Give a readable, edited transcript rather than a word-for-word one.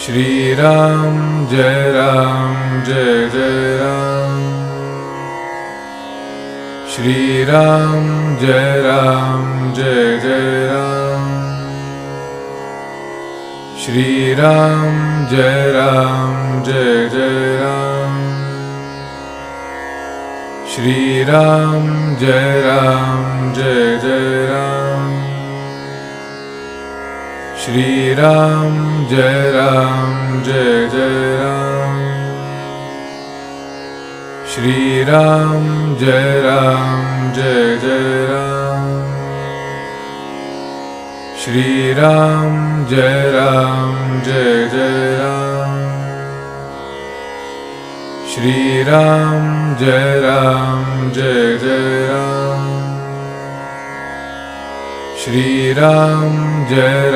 Shri Ram Jai Jai Ram, Shri Ram Jai Jai Ram, Shri Ram Jai Jai Ram, Shri Ram Jai Jai Ram, Shri Ram Jai Jai Ram, Shri Ram Jai Jai Ram, Shri Ram Jai Jai Ram, Shri Ram Jai Jai Ram, Shri Ram Jai